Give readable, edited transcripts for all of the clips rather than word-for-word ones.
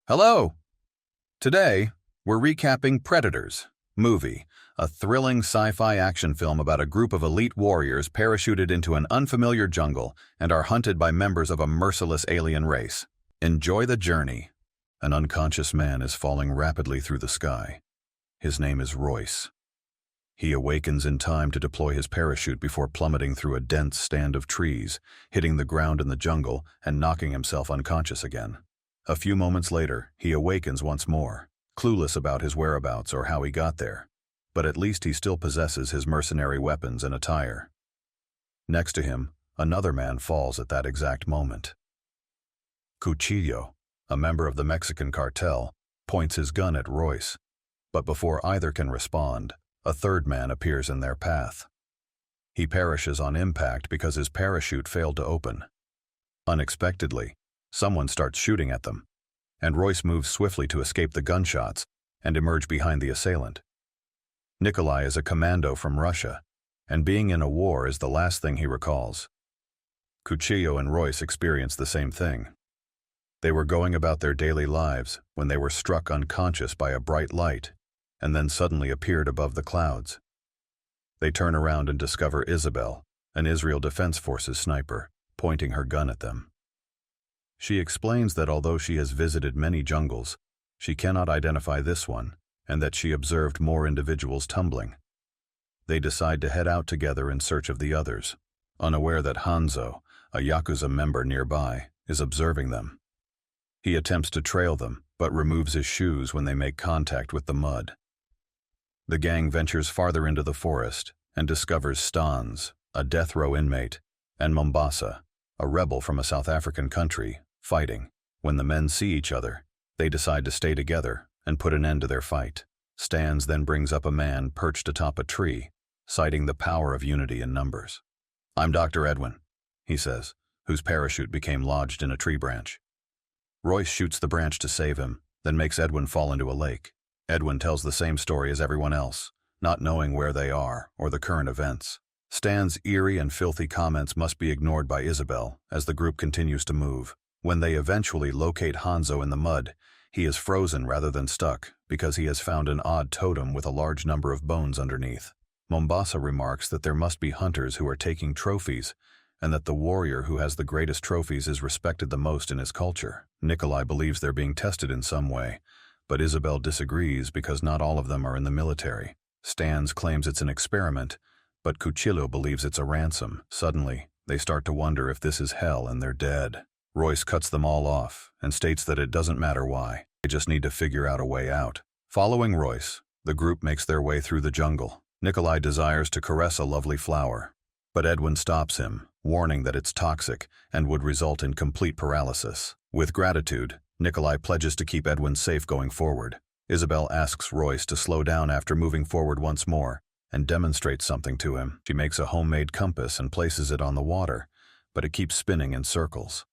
Hello! Today, we're recapping Predators movie, a thrilling sci-fi action film about a group of elite warriors parachuted into an unfamiliar jungle and are hunted by members of a merciless alien race. Enjoy the journey. An unconscious man is falling rapidly through the sky. His name is Royce. He awakens in time to deploy his parachute before plummeting through a dense stand of trees, hitting the ground in the jungle and knocking himself unconscious again. A few moments later, he awakens once more, clueless about his whereabouts or how he got there, but at least he still possesses his mercenary weapons and attire. Next to him, another man falls at that exact moment. Cuchillo, a member of the Mexican cartel, points his gun at Royce, but before either can respond, a third man appears in their path. He perishes on impact because his parachute failed to open. Unexpectedly, someone starts shooting at them, and Royce moves swiftly to escape the gunshots and emerge behind the assailant. Nikolai is a commando from Russia, and being in a war is the last thing he recalls. Cuchillo and Royce experience the same thing. They were going about their daily lives when they were struck unconscious by a bright light, and then suddenly appeared above the clouds. They turn around and discover Isabel, an Israel Defense Forces sniper, pointing her gun at them. She explains that although she has visited many jungles, she cannot identify this one, and that she observed more individuals tumbling. They decide to head out together in search of the others, unaware that Hanzo, a Yakuza member nearby, is observing them. He attempts to trail them, but removes his shoes when they make contact with the mud. The gang ventures farther into the forest and discovers Stans, a death row inmate, and Mombasa, a rebel from a South African country, fighting. When the men see each other, they decide to stay together and put an end to their fight. Stans then brings up a man perched atop a tree, citing the power of unity in numbers. "I'm Dr. Edwin," he says, whose parachute became lodged in a tree branch. Royce shoots the branch to save him, then makes Edwin fall into a lake. Edwin tells the same story as everyone else, not knowing where they are or the current events. Stan's eerie and filthy comments must be ignored by Isabel as the group continues to move. When they eventually locate Hanzo in the mud, he is frozen rather than stuck because he has found an odd totem with a large number of bones underneath. Mombasa remarks that there must be hunters who are taking trophies and that the warrior who has the greatest trophies is respected the most in his culture. Nikolai believes they're being tested in some way, but Isabel disagrees because not all of them are in the military. Stans claims it's an experiment, but Cuchillo believes it's a ransom. Suddenly, they start to wonder if this is hell and they're dead. Royce cuts them all off and states that it doesn't matter why. They just need to figure out a way out. Following Royce, the group makes their way through the jungle. Nikolai desires to caress a lovely flower, but Edwin stops him, warning that it's toxic and would result in complete paralysis. With gratitude, Nikolai pledges to keep Edwin safe going forward. Isabel asks Royce to slow down after moving forward once more and demonstrates something to him. She makes a homemade compass and places it on the water, but it keeps spinning in circles.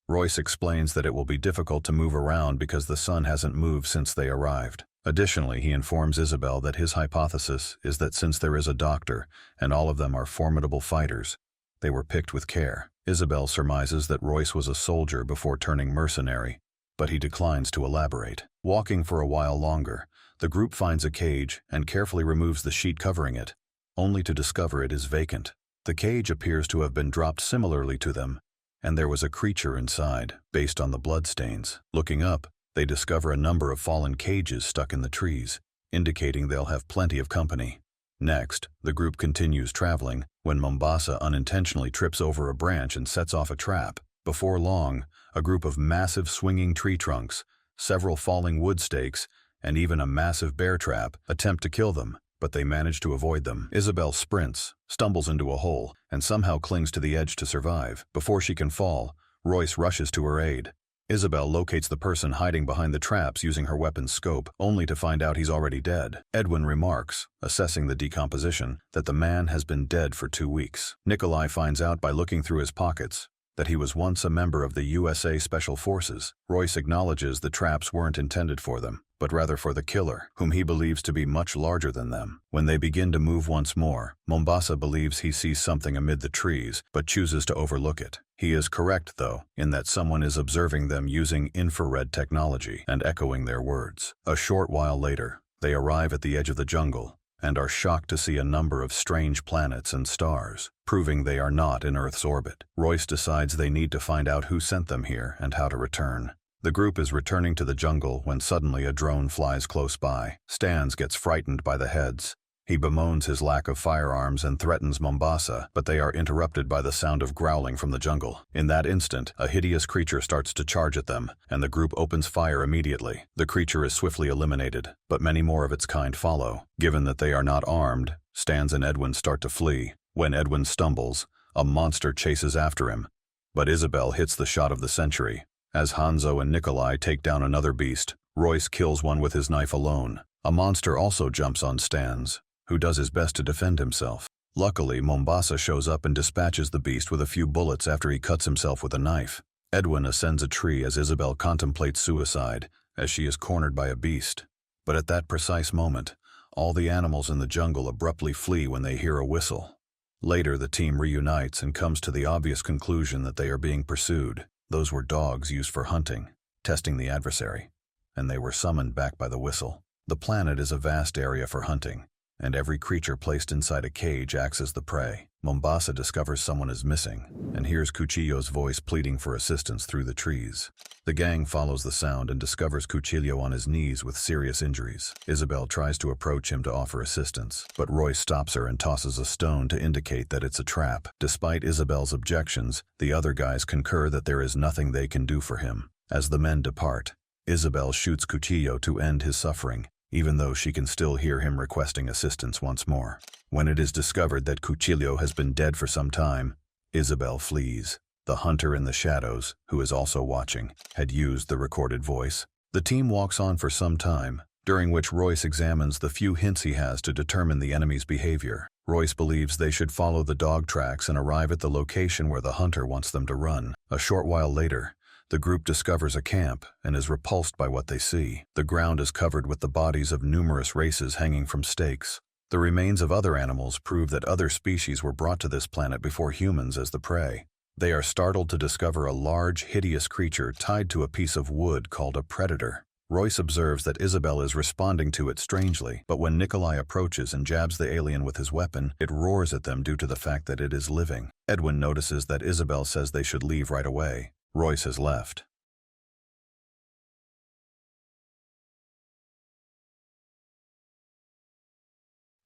Royce explains that it will be difficult to move around because the sun hasn't moved since they arrived. Additionally, he informs Isabel that his hypothesis is that since there is a doctor and all of them are formidable fighters, they were picked with care. Isabel surmises that Royce was a soldier before turning mercenary, but he declines to elaborate. Walking for a while longer, the group finds a cage and carefully removes the sheet covering it, only to discover it is vacant. The cage appears to have been dropped similarly to them, and there was a creature inside, based on the bloodstains. Looking up, they discover a number of fallen cages stuck in the trees, indicating they'll have plenty of company. Next, the group continues traveling when Mombasa unintentionally trips over a branch and sets off a trap. Before long, a group of massive swinging tree trunks, several falling wood stakes, and even a massive bear trap attempt to kill them, but they manage to avoid them. Isabel sprints, stumbles into a hole, and somehow clings to the edge to survive. Before she can fall, Royce rushes to her aid. Isabel locates the person hiding behind the traps using her weapon's scope, only to find out he's already dead. Edwin remarks, assessing the decomposition, that the man has been dead for 2 weeks. Nikolai finds out by looking through his pockets that he was once a member of the USA Special Forces. Royce acknowledges the traps weren't intended for them, but rather for the killer, whom he believes to be much larger than them. When they begin to move once more, Mombasa believes he sees something amid the trees, but chooses to overlook it. He is correct, though, in that someone is observing them using infrared technology and echoing their words. A short while later, they arrive at the edge of the jungle and are shocked to see a number of strange planets and stars, proving they are not in Earth's orbit. Royce decides they need to find out who sent them here and how to return. The group is returning to the jungle when suddenly a drone flies close by. Stans gets frightened by the heads. He bemoans his lack of firearms and threatens Mombasa, but they are interrupted by the sound of growling from the jungle. In that instant, a hideous creature starts to charge at them, and the group opens fire immediately. The creature is swiftly eliminated, but many more of its kind follow. Given that they are not armed, Stans and Edwin start to flee. When Edwin stumbles, a monster chases after him, but Isabel hits the shot of the century. As Hanzo and Nikolai take down another beast, Royce kills one with his knife alone. A monster also jumps on Stans, who does his best to defend himself. Luckily, Mombasa shows up and dispatches the beast with a few bullets after he cuts himself with a knife. Edwin ascends a tree as Isabel contemplates suicide, as she is cornered by a beast. But at that precise moment, all the animals in the jungle abruptly flee when they hear a whistle. Later, the team reunites and comes to the obvious conclusion that they are being pursued. Those were dogs used for hunting, testing the adversary, and they were summoned back by the whistle. The planet is a vast area for hunting, and every creature placed inside a cage acts as the prey. Mombasa discovers someone is missing, and hears Cuchillo's voice pleading for assistance through the trees. The gang follows the sound and discovers Cuchillo on his knees with serious injuries. Isabel tries to approach him to offer assistance, but Royce stops her and tosses a stone to indicate that it's a trap. Despite Isabel's objections, the other guys concur that there is nothing they can do for him. As the men depart, Isabel shoots Cuchillo to end his suffering, even though she can still hear him requesting assistance once more. When it is discovered that Cuchillo has been dead for some time, Isabel flees. The hunter in the shadows, who is also watching, had used the recorded voice. The team walks on for some time, during which Royce examines the few hints he has to determine the enemy's behavior. Royce believes they should follow the dog tracks and arrive at the location where the hunter wants them to run. A short while later, the group discovers a camp and is repulsed by what they see. The ground is covered with the bodies of numerous races hanging from stakes. The remains of other animals prove that other species were brought to this planet before humans as the prey. They are startled to discover a large, hideous creature tied to a piece of wood called a predator. Royce observes that Isabel is responding to it strangely, but when Nikolai approaches and jabs the alien with his weapon, it roars at them due to the fact that it is living. Edwin notices that Isabel says they should leave right away. Royce has left.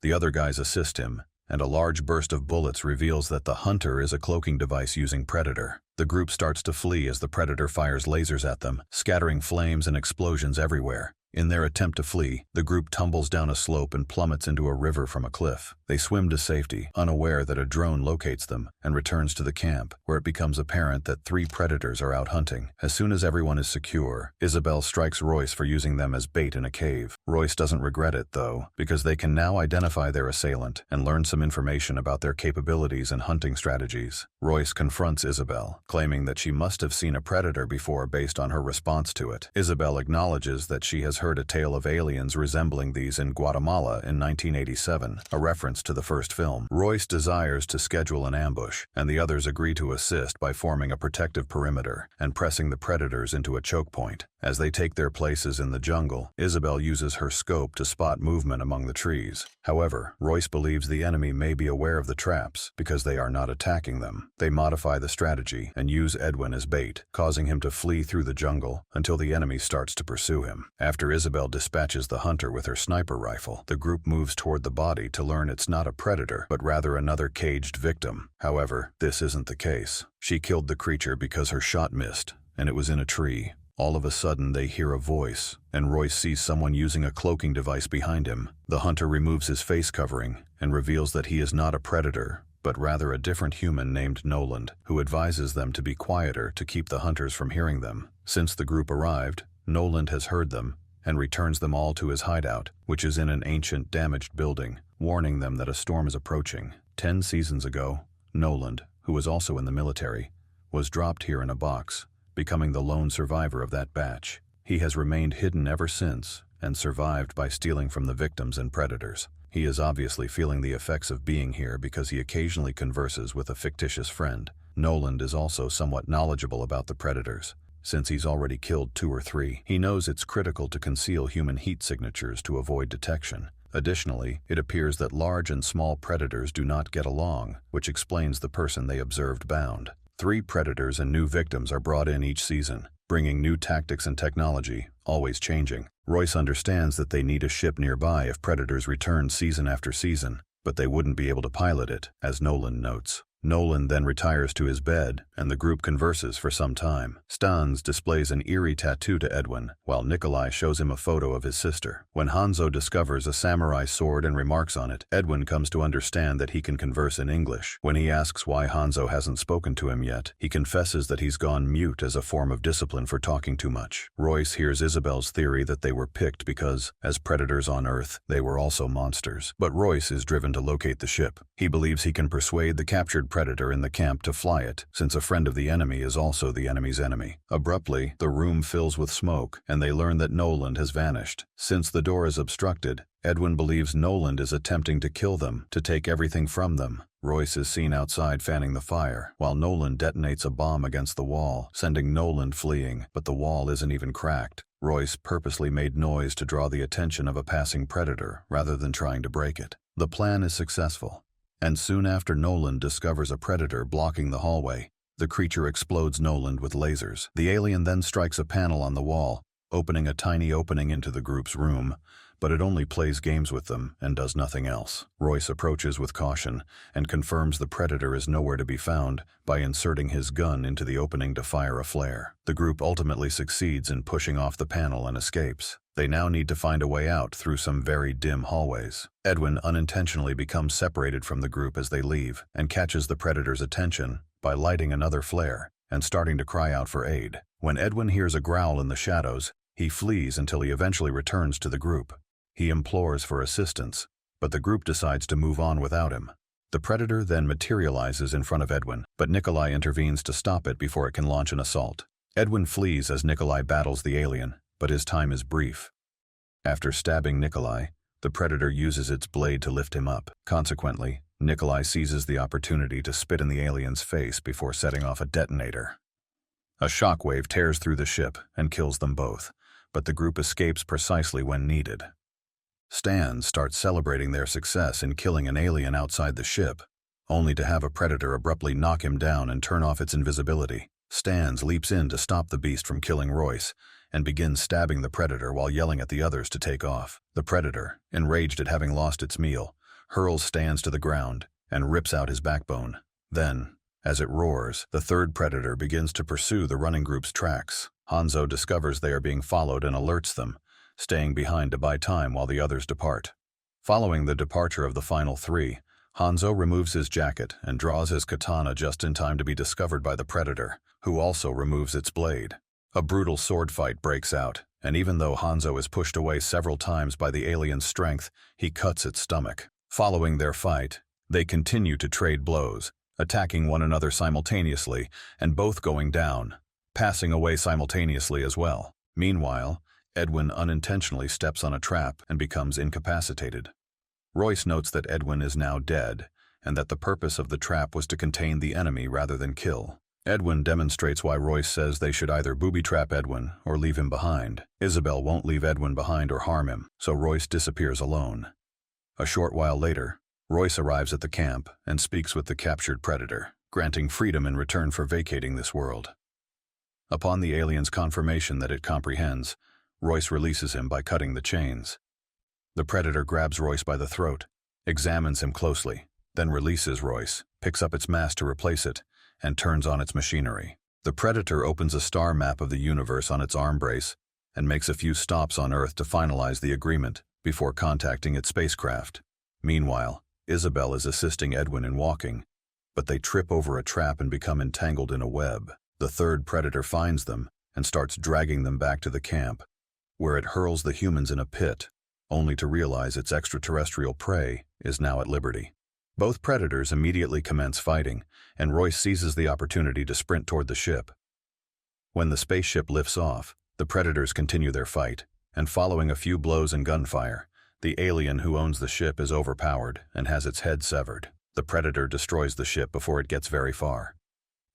The other guys assist him, and a large burst of bullets reveals that the hunter is a cloaking device using Predator. The group starts to flee as the Predator fires lasers at them, scattering flames and explosions everywhere. In their attempt to flee, the group tumbles down a slope and plummets into a river from a cliff. They swim to safety, unaware that a drone locates them, and returns to the camp, where it becomes apparent that 3 predators are out hunting. As soon as everyone is secure, Isabel strikes Royce for using them as bait in a cave. Royce doesn't regret it, though, because they can now identify their assailant and learn some information about their capabilities and hunting strategies. Royce confronts Isabel, claiming that she must have seen a predator before based on her response to it. Isabel acknowledges that she has heard a tale of aliens resembling these in Guatemala in 1987, a reference to the first film. Royce desires to schedule an ambush, and the others agree to assist by forming a protective perimeter and pressing the predators into a choke point. As they take their places in the jungle, Isabel uses her scope to spot movement among the trees. However, Royce believes the enemy may be aware of the traps because they are not attacking them. They modify the strategy and use Edwin as bait, causing him to flee through the jungle until the enemy starts to pursue him. After Isabel dispatches the hunter with her sniper rifle, the group moves toward the body to learn it's not a predator, but rather another caged victim. However, this isn't the case. She killed the creature because her shot missed, and it was in a tree. All of a sudden, they hear a voice, and Royce sees someone using a cloaking device behind him. The hunter removes his face covering and reveals that he is not a predator, but rather a different human named Noland, who advises them to be quieter to keep the hunters from hearing them. Since the group arrived, Noland has heard them and returns them all to his hideout, which is in an ancient, damaged building, warning them that a storm is approaching. 10 seasons ago, Noland, who was also in the military, was dropped here in a box, becoming the lone survivor of that batch. He has remained hidden ever since and survived by stealing from the victims and predators. He is obviously feeling the effects of being here because he occasionally converses with a fictitious friend, Noland is also somewhat knowledgeable about the predators. Since he's already killed 2 or 3, he knows it's critical to conceal human heat signatures to avoid detection. Additionally, it appears that large and small predators do not get along, which explains the person they observed bound. 3 predators and new victims are brought in each season, bringing new tactics and technology, always changing. Royce understands that they need a ship nearby if predators return season after season, but they wouldn't be able to pilot it, as Noland notes. Noland then retires to his bed, and the group converses for some time. Stans displays an eerie tattoo to Edwin, while Nikolai shows him a photo of his sister. When Hanzo discovers a samurai sword and remarks on it, Edwin comes to understand that he can converse in English. When he asks why Hanzo hasn't spoken to him yet, he confesses that he's gone mute as a form of discipline for talking too much. Royce hears Isabel's theory that they were picked because, as predators on Earth, they were also monsters. But Royce is driven to locate the ship. He believes he can persuade the captured predator in the camp to fly it, since a friend of the enemy is also the enemy's enemy. Abruptly, the room fills with smoke, and they learn that Noland has vanished. Since the door is obstructed, Edwin believes Noland is attempting to kill them, to take everything from them. Royce is seen outside fanning the fire, while Noland detonates a bomb against the wall, sending Noland fleeing, but the wall isn't even cracked. Royce purposely made noise to draw the attention of a passing predator, rather than trying to break it. The plan is successful. And soon after Noland discovers a predator blocking the hallway, the creature explodes Noland with lasers. The alien then strikes a panel on the wall, opening a tiny opening into the group's room, but it only plays games with them and does nothing else. Royce approaches with caution and confirms the predator is nowhere to be found by inserting his gun into the opening to fire a flare. The group ultimately succeeds in pushing off the panel and escapes. They now need to find a way out through some very dim hallways. Edwin unintentionally becomes separated from the group as they leave and catches the predator's attention by lighting another flare and starting to cry out for aid. When Edwin hears a growl in the shadows, he flees until he eventually returns to the group. He implores for assistance, but the group decides to move on without him. The predator then materializes in front of Edwin, but Nikolai intervenes to stop it before it can launch an assault. Edwin flees as Nikolai battles the alien, but his time is brief. After stabbing Nikolai, the predator uses its blade to lift him up. Consequently, Nikolai seizes the opportunity to spit in the alien's face before setting off a detonator. A shockwave tears through the ship and kills them both, but the group escapes precisely when needed. Stans starts celebrating their success in killing an alien outside the ship, only to have a predator abruptly knock him down and turn off its invisibility. Stans leaps in to stop the beast from killing Royce and begins stabbing the predator while yelling at the others to take off. The predator, enraged at having lost its meal, hurls Stans to the ground and rips out his backbone. Then, as it roars, the third predator begins to pursue the running group's tracks. Hanzo discovers they are being followed and alerts them, staying behind to buy time while the others depart. Following the departure of the final 3, Hanzo removes his jacket and draws his katana just in time to be discovered by the predator, who also removes its blade. A brutal sword fight breaks out, and even though Hanzo is pushed away several times by the alien's strength, he cuts its stomach. Following their fight, they continue to trade blows, attacking one another simultaneously and both going down, passing away simultaneously as well. Meanwhile, Edwin unintentionally steps on a trap and becomes incapacitated. Royce notes that Edwin is now dead, and that the purpose of the trap was to contain the enemy rather than kill. Edwin demonstrates why Royce says they should either booby-trap Edwin or leave him behind. Isabel won't leave Edwin behind or harm him, so Royce disappears alone. A short while later, Royce arrives at the camp and speaks with the captured predator, granting freedom in return for vacating this world. Upon the alien's confirmation that it comprehends, Royce releases him by cutting the chains. The predator grabs Royce by the throat, examines him closely, then releases Royce, picks up its mask to replace it, and turns on its machinery. The predator opens a star map of the universe on its arm brace and makes a few stops on Earth to finalize the agreement before contacting its spacecraft. Meanwhile, Isabel is assisting Edwin in walking, but they trip over a trap and become entangled in a web. The third predator finds them and starts dragging them back to the camp, where it hurls the humans in a pit, only to realize its extraterrestrial prey is now at liberty. Both predators immediately commence fighting, and Royce seizes the opportunity to sprint toward the ship. When the spaceship lifts off, the predators continue their fight, and following a few blows and gunfire, the alien who owns the ship is overpowered and has its head severed. The predator destroys the ship before it gets very far.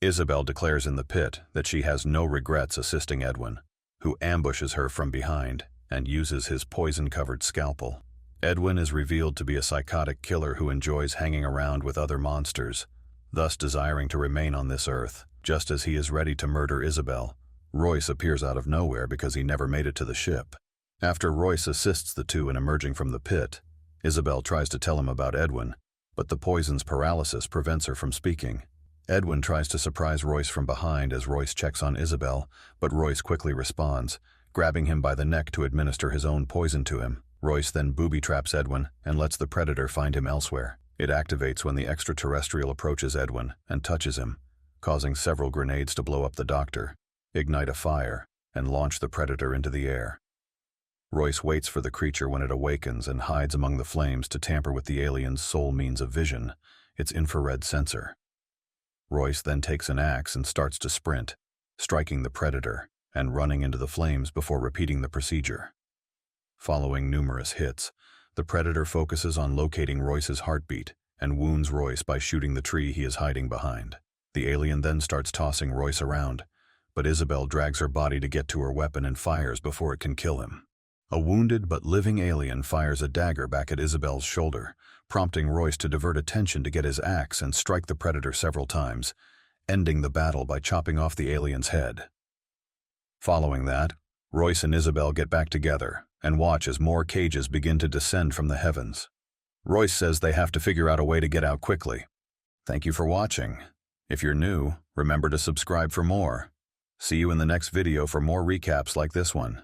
Isabel declares in the pit that she has no regrets assisting Edwin, who ambushes her from behind and uses his poison-covered scalpel. Edwin is revealed to be a psychotic killer who enjoys hanging around with other monsters, thus desiring to remain on this earth. Just as he is ready to murder Isabel, Royce appears out of nowhere because he never made it to the ship. After Royce assists the two in emerging from the pit, Isabel tries to tell him about Edwin, but the poison's paralysis prevents her from speaking. Edwin tries to surprise Royce from behind as Royce checks on Isabel, but Royce quickly responds, grabbing him by the neck to administer his own poison to him. Royce then booby-traps Edwin and lets the predator find him elsewhere. It activates when the extraterrestrial approaches Edwin and touches him, causing several grenades to blow up the doctor, ignite a fire, and launch the predator into the air. Royce waits for the creature when it awakens and hides among the flames to tamper with the alien's sole means of vision, its infrared sensor. Royce then takes an axe and starts to sprint, striking the predator and running into the flames before repeating the procedure. Following numerous hits, the predator focuses on locating Royce's heartbeat and wounds Royce by shooting the tree he is hiding behind. The alien then starts tossing Royce around, but Isabel drags her body to get to her weapon and fires before it can kill him. A wounded but living alien fires a dagger back at Isabel's shoulder, prompting Royce to divert attention to get his axe and strike the predator several times, ending the battle by chopping off the alien's head. Following that, Royce and Isabel get back together and watch as more cages begin to descend from the heavens. Royce says they have to figure out a way to get out quickly. Thank you for watching. If you're new, remember to subscribe for more. See you in the next video for more recaps like this one.